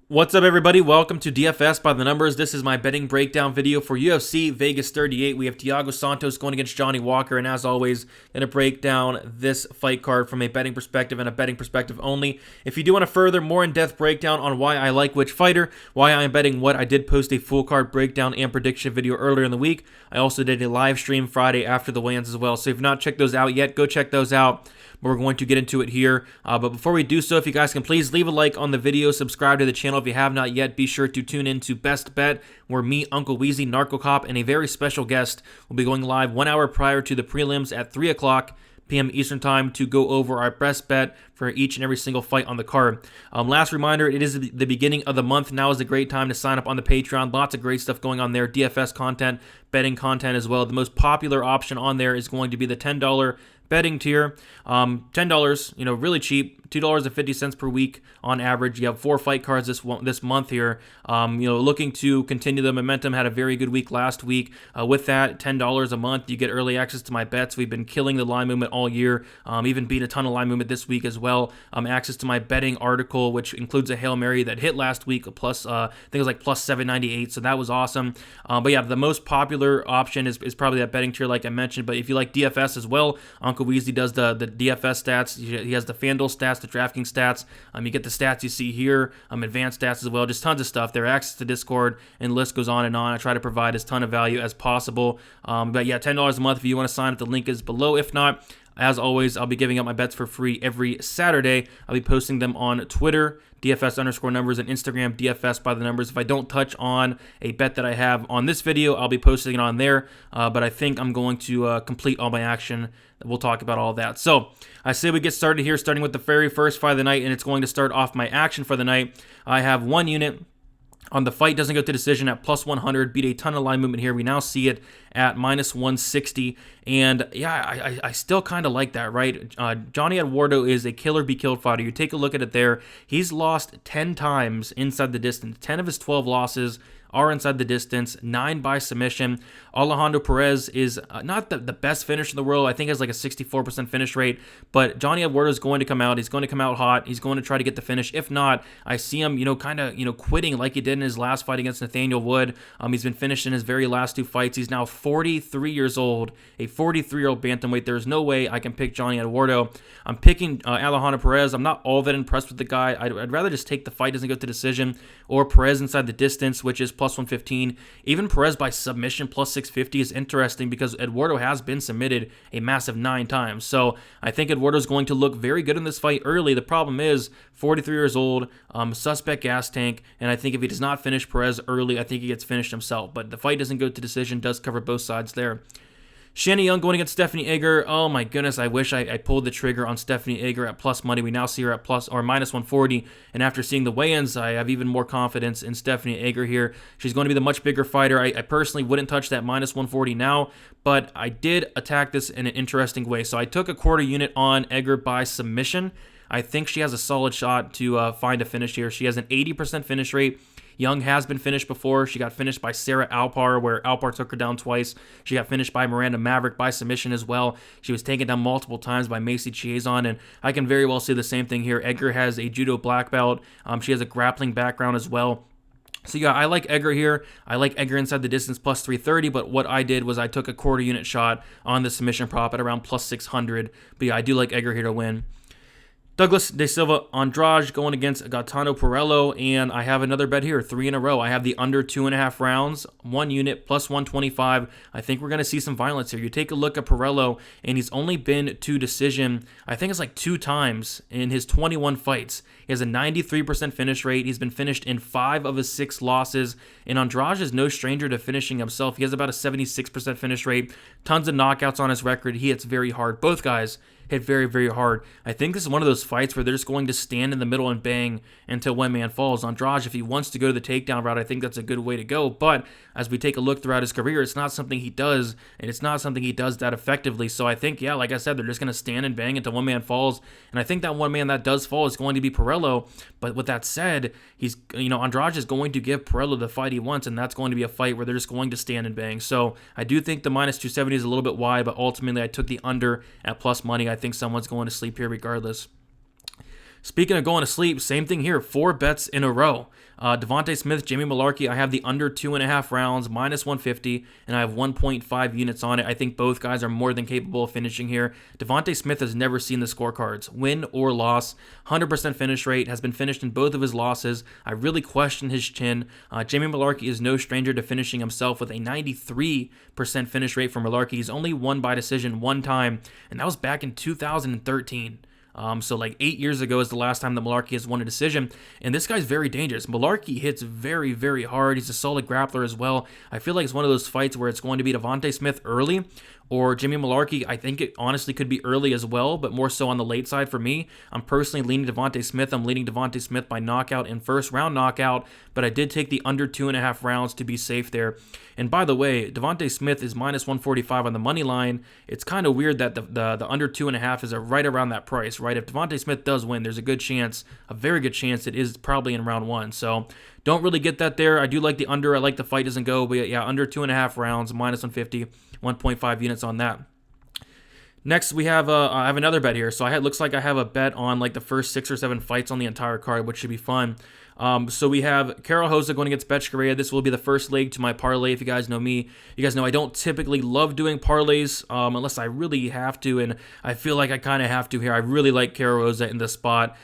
What's up, everybody? Welcome to DFS by the Numbers. This is my betting breakdown video for UFC Vegas 38. We have Thiago Santos going against Johnny Walker, and as always, going to break down this fight card from a betting perspective and a betting perspective only. If you do want a further, more in-depth breakdown on why I like which fighter, why I am betting what, I did post a full card breakdown and prediction video earlier in the week. I also did a live stream Friday after the weigh-ins as well, so if you've not checked those out yet, go check those out. We're going to get into it here, but before we do so, if you guys can please leave a like on the video, subscribe to the channel if you have not yet. Be sure to tune in to Best Bet, where me, Uncle Weezy, Narco Cop, and a very special guest will be going live 1 hour prior to the prelims at 3 o'clock p.m. Eastern Time to go over our best bet for each and every single fight on the card. Last reminder, it is the beginning of the month. Now is a great time to sign up on the Patreon. Lots of great stuff going on there. DFS content, betting content as well. The most popular option on there is going to be the $10 betting tier. $10, really cheap, $2.50 per week on average. You have 4 fight cards this month here. Looking to continue the momentum. Had a very good week last week. With that, $10 a month, you get early access to my bets. We've been killing the line movement all year. Even beat a ton of line movement this week as well. Access to my betting article, which includes a Hail Mary that hit last week, plus I think it was like plus 798, so that was awesome. But yeah, the most popular option is probably that betting tier like I mentioned. But if you like DFS as well, Uncle Weezy does the DFS stats. He has the FanDuel stats, the DraftKings stats. You get the stats you see here, advanced stats as well. Just tons of stuff there. Access to Discord, and the list goes on and on. I try to provide as ton of value as possible. But yeah, $10 a month if you want to sign up. The link is below. If not, as always, I'll be giving out my bets for free every Saturday. I'll be posting them on Twitter, DFS_numbers, and Instagram, DFS by the numbers. If I don't touch on a bet that I have on this video, I'll be posting it on there. But I think I'm going to complete all my action. We'll talk about all that. So I say we get started here, starting with the very first fight of the night, and it's going to start off my action for the night. I have one unit on the fight doesn't go to decision at plus 100. Beat a ton of line movement here. We now see it at minus 160. And yeah, I still kind of like that, right? Johnny Eduardo is a killer be killed fighter. You take a look at it there. He's lost 10 times inside the distance. 10 of his 12 losses are inside the distance, 9 by submission. Alejandro Perez is not the best finisher in the world. I think has like a 64% finish rate, but Johnny Eduardo is going to come out. He's going to come out hot. He's going to try to get the finish. If not, I see him, quitting like he did in his last fight against Nathaniel Wood. He's been finished in his very last 2 fights. He's now 43 years old, a 43-year-old bantamweight. There's no way I can pick Johnny Eduardo. I'm picking Alejandro Perez. I'm not all that impressed with the guy. I'd rather just take the fight doesn't go to decision, or Perez inside the distance, which is plus 115. Even Perez by submission plus 650 is interesting because Eduardo has been submitted a massive 9 times. So I think Eduardo is going to look very good in this fight early. The problem is 43 years old, suspect gas tank, and I think if he does not finish Perez early, I think he gets finished himself. But the fight doesn't go to decision, does cover both sides there. Shannon going against Stephanie Egger. Oh my goodness, I wish I pulled the trigger on Stephanie Egger at plus money. We now see her at plus or minus 140. And after seeing the weigh-ins, I have even more confidence in Stephanie Egger here. She's going to be the much bigger fighter. I personally wouldn't touch that minus 140 now, but I did attack this in an interesting way. So I took a quarter unit on Egger by submission. I think she has a solid shot to find a finish here. She has an 80% finish rate. Young has been finished before. She got finished by Sarah Alpar, where Alpar took her down twice. She got finished by Miranda Maverick by submission as well. She was taken down multiple times by Macy Chiasson, and I can very well see the same thing here. Egger has a judo black belt. She has a grappling background as well. So yeah, I like Egger here. I like Egger inside the distance plus 330, but what I did was I took a quarter unit shot on the submission prop at around plus 600. But yeah, I do like Egger here to win. Douglas De Silva Andrade going against Gaetano Perello, and I have another bet here, 3 in a row. I have the under 2.5 rounds, 1 unit, plus 125. I think we're going to see some violence here. You take a look at Perello, and he's only been to decision, I think it's like 2 times in his 21 fights. He has a 93% finish rate. He's been finished in 5 of his 6 losses, and Andrade is no stranger to finishing himself. He has about a 76% finish rate, tons of knockouts on his record. He hits very hard. Both guys hit very, very hard. I think this is one of those fights where they're just going to stand in the middle and bang until one man falls. Andrade, if he wants to go to the takedown route, I think that's a good way to go. But as we take a look throughout his career, it's not something he does, and it's not something he does that effectively. So I think, yeah, like I said, they're just going to stand and bang until one man falls. And I think that one man that does fall is going to be Perello. But with that said, Andrade is going to give Perello the fight he wants, and that's going to be a fight where they're just going to stand and bang. So I do think the minus 270 is a little bit wide, but ultimately I took the under at plus money. I think someone's going to sleep here regardless. Speaking of going to sleep, same thing here. 4 bets in a row. Devontae Smith, Jamie Mullarkey, I have the under 2.5 rounds, minus 150, and I have 1.5 units on it. I think both guys are more than capable of finishing here. Devontae Smith has never seen the scorecards, win or loss. 100% finish rate, has been finished in both of his losses. I really question his chin. Jamie Mullarkey is no stranger to finishing himself with a 93% finish rate for Mullarkey. He's only won by decision one time, and that was back in 2013. So like 8 years ago is the last time that Mullarkey has won a decision, and this guy's very dangerous. Mullarkey hits very, very hard. He's a solid grappler as well. I feel like it's one of those fights where it's going to be Devontae Smith early, or Jimmy Mullarkey. I think it honestly could be early as well, but more so on the late side for me. I'm personally leaning Devontae Smith. I'm leading Devontae Smith by knockout and first round knockout, but I did take the under 2.5 rounds to be safe there. And by the way, Devontae Smith is minus 145 on the money line. It's kind of weird that the under 2.5 is right around that price, right? If Devontae Smith does win, there's a good chance, a very good chance it is probably in round 1. So don't really get that there. I do like the under. I like the fight doesn't go, but yeah, under 2.5 rounds, minus 150, 1.5 units on that. Next, we have I have another bet here. So looks like I have a bet on like the first 6 or 7 fights on the entire card, which should be fun. So we have Karol Rosa going against Betch Correia. This will be the first leg to my parlay. If you guys know me, you guys know I don't typically love doing parlays unless I really have to, and I feel like I kind of have to here. I really like Karol Rosa in this spot.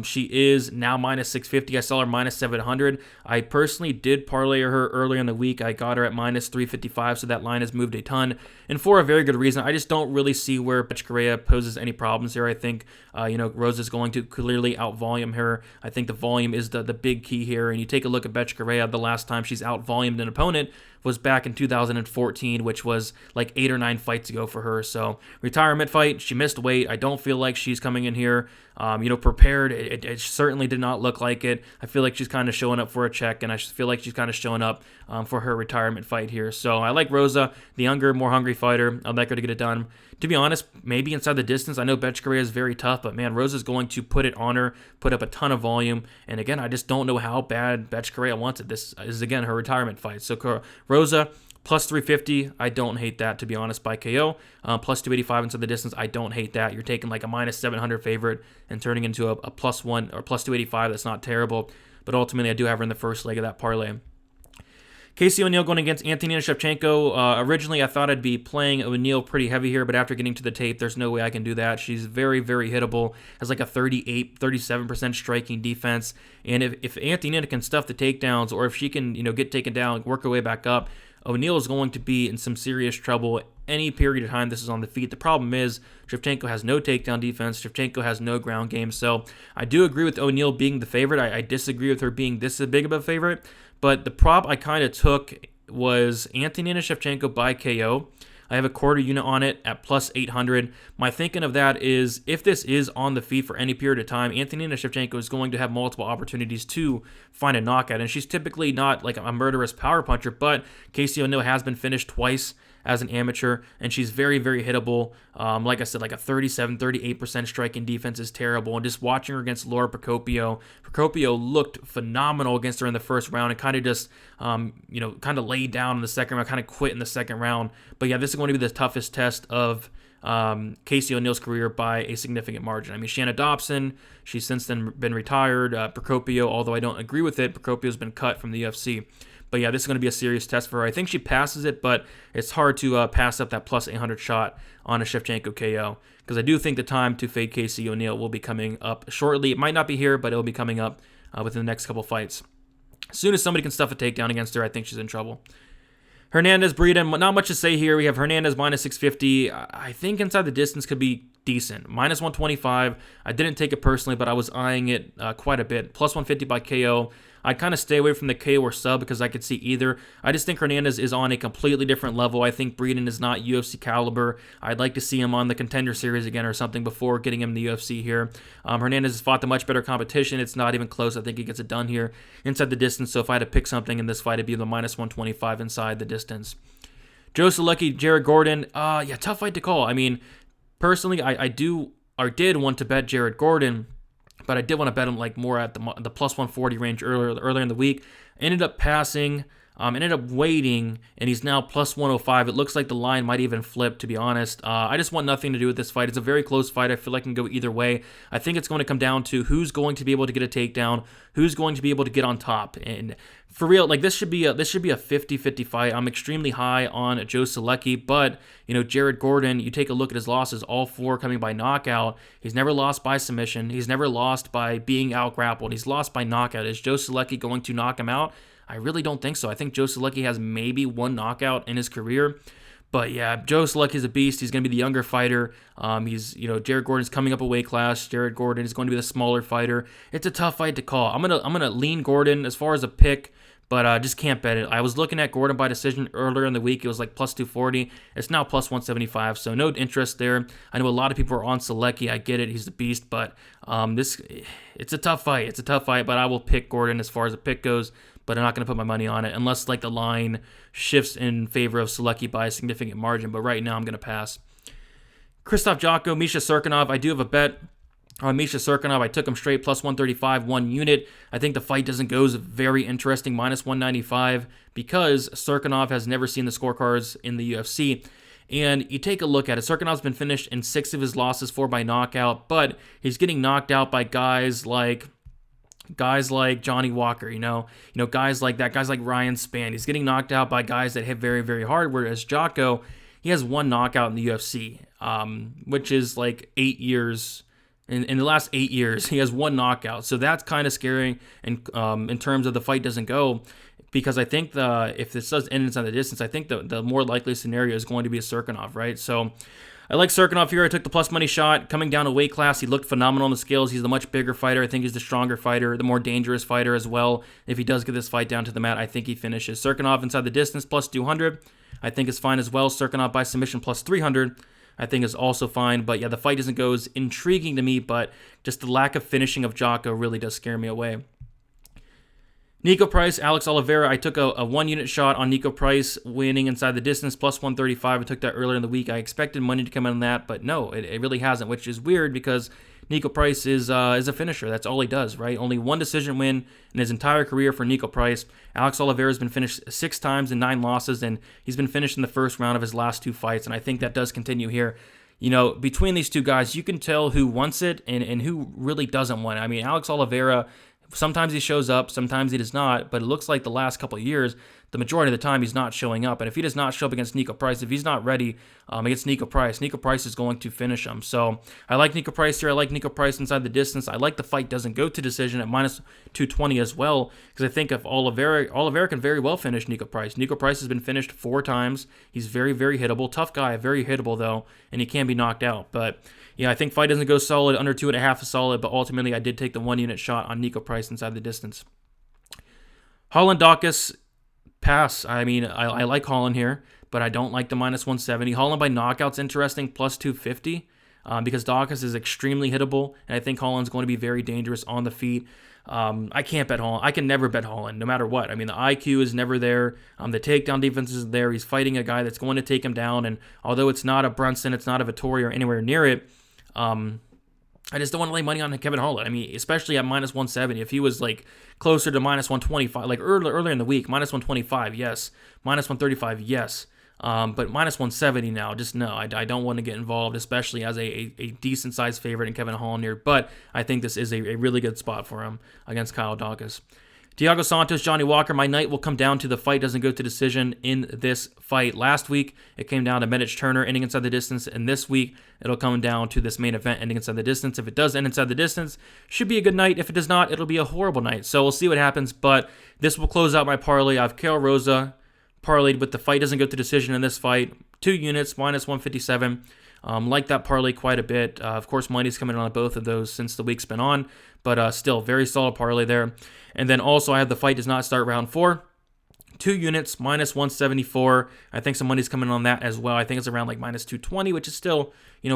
She is now minus 650. I saw her minus 700. I personally did parlay her earlier in the week. I got her at minus 355, so that line has moved a ton, and for a very good reason. I just don't really see where Betch Correia poses any problems here. I think Rosa is going to clearly out-volume her. I think the volume is the big key here, and you take a look at Betch Correia, the last time she's out-volumed an opponent was back in 2014, which was like 8 or 9 fights ago for her. So retirement fight, she missed weight. I don't feel like she's coming in here prepared. It certainly did not look like it. I feel like she's kind of showing up for a check, and I feel like she's kind of showing up for her retirement fight here. So I like Rosa, the younger, more hungry fighter. I'd like her to get it done. To be honest, maybe inside the distance. I know Betch Correia is very tough, but man, Rosa's going to put it on her, put up a ton of volume. And again, I just don't know how bad Betch Correia wants it. This is, again, her retirement fight. So Rosa, plus 350, I don't hate that, to be honest, by KO. Plus 285 inside the distance, I don't hate that. You're taking like a minus 700 favorite and turning into a plus 1 or plus 285. That's not terrible. But ultimately, I do have her in the first leg of that parlay. Casey O'Neill going against Antonina Shevchenko. Originally, I thought I'd be playing O'Neill pretty heavy here, but after getting to the tape, there's no way I can do that. She's very, very hittable. Has like a 37% striking defense. And if Antonina can stuff the takedowns, or if she can, get taken down, work her way back up, O'Neill is going to be in some serious trouble any period of time this is on the feet. The problem is Shevchenko has no takedown defense. Shevchenko has no ground game. So I do agree with O'Neill being the favorite. I disagree with her being this big of a favorite. But the prop I kind of took was Antonina Shevchenko by KO. I have a quarter unit on it at plus 800. My thinking of that is if this is on the feet for any period of time, Antonina Shevchenko is going to have multiple opportunities to find a knockout. And she's typically not like a murderous power puncher, but Casey O'Neill has been finished twice as an amateur, and she's very, very hittable. Like I said, like a 38% striking defense is terrible. And just watching her against Laura Procopio looked phenomenal against her in the first round, and kind of just, kind of laid down in the second round, kind of quit in the second round. But yeah, this is going to be the toughest test of Casey O'Neill's career by a significant margin. I mean, Shannon Dobson, she's since then been retired. Procopio, although I don't agree with it, Procopio's been cut from the UFC. But yeah, this is going to be a serious test for her. I think she passes it, but it's hard to pass up that plus 800 shot on a Shevchenko KO, because I do think the time to fade Casey O'Neill will be coming up shortly. It might not be here, but it will be coming up within the next couple fights. As soon as somebody can stuff a takedown against her, I think she's in trouble. Hernandez Breedham, not much to say here. We have Hernandez minus 650. I think inside the distance could be decent. Minus 125. I didn't take it personally, but I was eyeing it quite a bit. Plus 150 by KO. I'd kind of stay away from the KO or sub because I could see either. I just think Hernandez is on a completely different level. I think Breedham is not UFC caliber. I'd like to see him on the Contender Series again or something before getting him in the UFC here. Hernandez has fought the much better competition. It's not even close. I think he gets it done here inside the distance. So if I had to pick something in this fight, it'd be the minus 125 inside the distance. Joe Solecki, Jared Gordon. Tough fight to call. I mean, personally, I did want to bet Jared Gordon, but I did want to bet him like more at the plus 140 range earlier in the week. Ended up passing. Ended up waiting, and he's now plus 105. It looks like the line might even flip, to be honest. I just want nothing to do with this fight. It's a very close fight. I feel like it can go either way. I think it's going to come down to who's going to be able to get a takedown, who's going to be able to get on top. And for real, like this should be a 50-50 fight. I'm extremely high on Joe Solecki, but Jared Gordon, you take a look at his losses, all 4 coming by knockout. He's never lost by submission. He's never lost by being out-grappled. He's lost by knockout. Is Joe Solecki going to knock him out? I really don't think so. I think Joe Solecki has maybe 1 knockout in his career. But yeah, Joe Solecki is a beast. He's going to be the younger fighter. Jared Gordon's coming up a weight class. Jared Gordon is going to be the smaller fighter. It's a tough fight to call. I'm gonna lean Gordon as far as a pick, but just can't bet it. I was looking at Gordon by decision earlier in the week. It was like plus 240. It's now plus 175, so no interest there. I know a lot of people are on Solecki. I get it. He's a beast, but it's a tough fight. It's a tough fight, but I will pick Gordon as far as the pick goes, but I'm not going to put my money on it unless like the line shifts in favor of Solecki by a significant margin, but right now I'm going to pass. Krzysztof Jotko, Misha Cirkunov. I do have a bet on Misha Cirkunov. I took him straight plus 135, 1 unit. I think the fight doesn't go is very interesting, minus 195, because Cirkunov has never seen the scorecards in the UFC. And you take a look at it. Cirkunov's been finished in 6 of his losses, 4 by knockout, but he's getting knocked out by guys like Johnny Walker, guys like that, guys like Ryan Spann. He's getting knocked out by guys that hit very, very hard, whereas Jotko, he has 1 knockout in the UFC, which is like 8 years. In the last 8 years, he has 1 knockout. So that's kind of scary in terms of the fight doesn't go, because I think if this does end inside the distance, I think the more likely scenario is going to be a Cirkunov, right? So I like Cirkunov here. I took the plus money shot. Coming down a weight class, he looked phenomenal on the scales. He's the much bigger fighter. I think he's the stronger fighter, the more dangerous fighter as well. If he does get this fight down to the mat, I think he finishes. Cirkunov inside the distance, plus 200. I think is fine as well. Cirkunov by submission, plus 300. I think is also fine. But yeah, the fight doesn't go as intriguing to me, but just the lack of finishing of Jotko really does scare me away. Nico Price, Alex Oliveira. I took a 1-unit shot on Nico Price winning inside the distance, plus 135. I took that earlier in the week. I expected money to come in on that, but no, it really hasn't, which is weird because Nico Price is a finisher. That's all he does, right? Only 1 decision win in his entire career for Nico Price. Alex Oliveira has been finished 6 times in 9 losses, and he's been finished in the first round of his last 2 fights, and I think that does continue here. Between these 2 guys, you can tell who wants it and who really doesn't want it. I mean, Alex Oliveira, sometimes he shows up, sometimes he does not, but it looks like the last couple of years, the majority of the time he's not showing up. And if he does not show up against Nico Price, if he's not ready against Nico Price is going to finish him. So I like Nico Price here. I like Nico Price inside the distance. I like the fight doesn't go to decision at minus 220 as well, because I think if Oliveira can very well finish Nico Price. Nico Price has been finished 4 times. He's very, very hittable. Tough guy, very hittable though, and he can be knocked out. But yeah, I think fight doesn't go solid, under 2.5 is solid, but ultimately I did take the 1-unit shot on Nico Price inside the distance. Holland Dawkins, pass. I mean, I like Holland here, but I don't like the minus 170. Holland by knockout's interesting, plus 250, because Dawkins is extremely hittable, and I think Holland's going to be very dangerous on the feet. I can't bet Holland. I can never bet Holland, no matter what. I mean, the IQ is never there. The takedown defense is there. He's fighting a guy that's going to take him down, and although it's not a Brunson, it's not a Vittori or anywhere near it, I just don't want to lay money on Kevin Holland. I mean, especially at minus 170. If he was like closer to minus 125, like earlier in the week, minus 125, yes. Minus 135, yes. But minus 170 now, just no. I don't want to get involved, especially as a decent-sized favorite in Kevin Holland here. But I think this is a really good spot for him against Kyle Dawkins. Thiago Santos, Johnny Walker. My night will come down to the fight doesn't go to decision in this fight. Last week, it came down to Medic Turner ending inside the distance, and this week, it'll come down to this main event ending inside the distance. If it does end inside the distance, should be a good night. If it does not, it'll be a horrible night. So we'll see what happens, but this will close out my parlay. I have Kale Rosa parlayed with the fight doesn't go to decision in this fight. 2 units, minus 157. Like that parlay quite a bit. Of course, money's coming on both of those since the week's been on, but still, very solid parlay there. And then also, I have the fight does not start round 4. 2 units, minus 174. I think some money's coming on that as well. I think it's around like minus 220, which is still,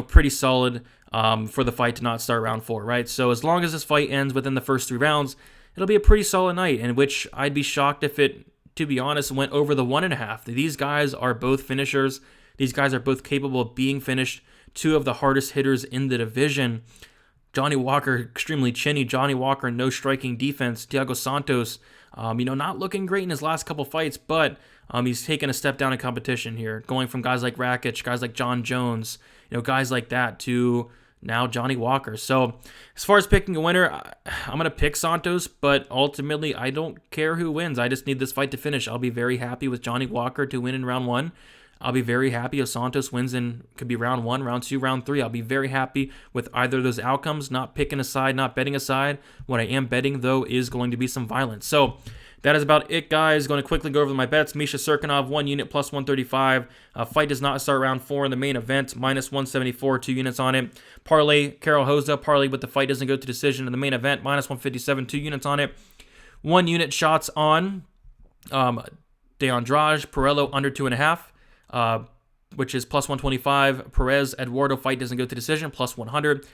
pretty solid for the fight to not start round 4, right? So as long as this fight ends within the first 3 rounds, it'll be a pretty solid night, in which I'd be shocked if it, to be honest, went over the 1.5. These guys are both finishers. These guys are both capable of being finished. 2 of the hardest hitters in the division. Johnny Walker, extremely chinny. Johnny Walker, no striking defense. Thiago Santos, not looking great in his last couple fights, but he's taken a step down in competition here, going from guys like Rakic, guys like John Jones, guys like that, to now Johnny Walker. So as far as picking a winner, I'm going to pick Santos, but ultimately I don't care who wins. I just need this fight to finish. I'll be very happy with Johnny Walker to win in round 1. I'll be very happy if Santos wins in, could be round 1, round 2, round 3. I'll be very happy with either of those outcomes, not picking a side, not betting a side. What I am betting, though, is going to be some violence. So that is about it, guys. Going to quickly go over my bets. Misha Serkinov, 1 unit, plus 135. Fight does not start round 4 in the main event, minus 174, 2 units on it. Parlay, Karol Hoza, parlay, but the fight doesn't go to decision in the main event, minus 157, 2 units on it. 1 unit shots on De Andrade, Perello, under 2.5. Which is plus 125. Perez, Eduardo, fight doesn't go to decision, plus 100.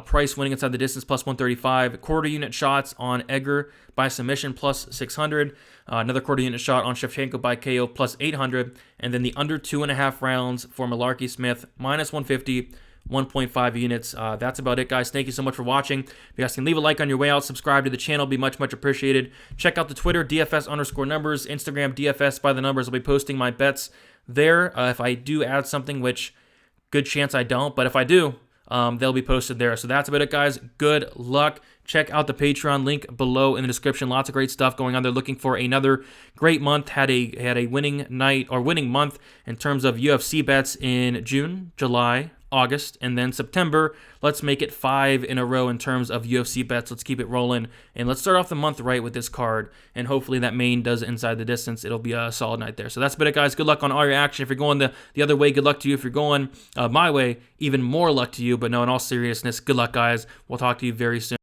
Price winning inside the distance, plus 135. Quarter unit shots on Egger by submission, plus 600. Another quarter unit shot on Shevchenko by KO, plus 800. And then the under 2.5 rounds for Malarkey Smith, minus 150. 1.5 units. That's about it, guys. Thank you so much for watching. If you guys can leave a like on your way out, subscribe to the channel, be much appreciated. Check out the Twitter, DFS_numbers, Instagram, DFS by the numbers. I'll be posting my bets there. If I do add something, which good chance I don't, but if I do, they'll be posted there. So that's about it, guys. Good luck. Check out the Patreon link below in the description. Lots of great stuff going on there. Looking for another great month. Had a winning night or winning month in terms of UFC bets in June, July, August, and then September. Let's make it 5 in a row in terms of UFC bets. Let's keep it rolling, and let's start off the month right with this card, and hopefully that main does inside the distance. It'll be a solid night there. So that's about it, guys. Good luck on all your action. If you're going the other way, good luck to you. If you're going my way, even more luck to you. But no, in all seriousness, good luck, guys. We'll talk to you very soon.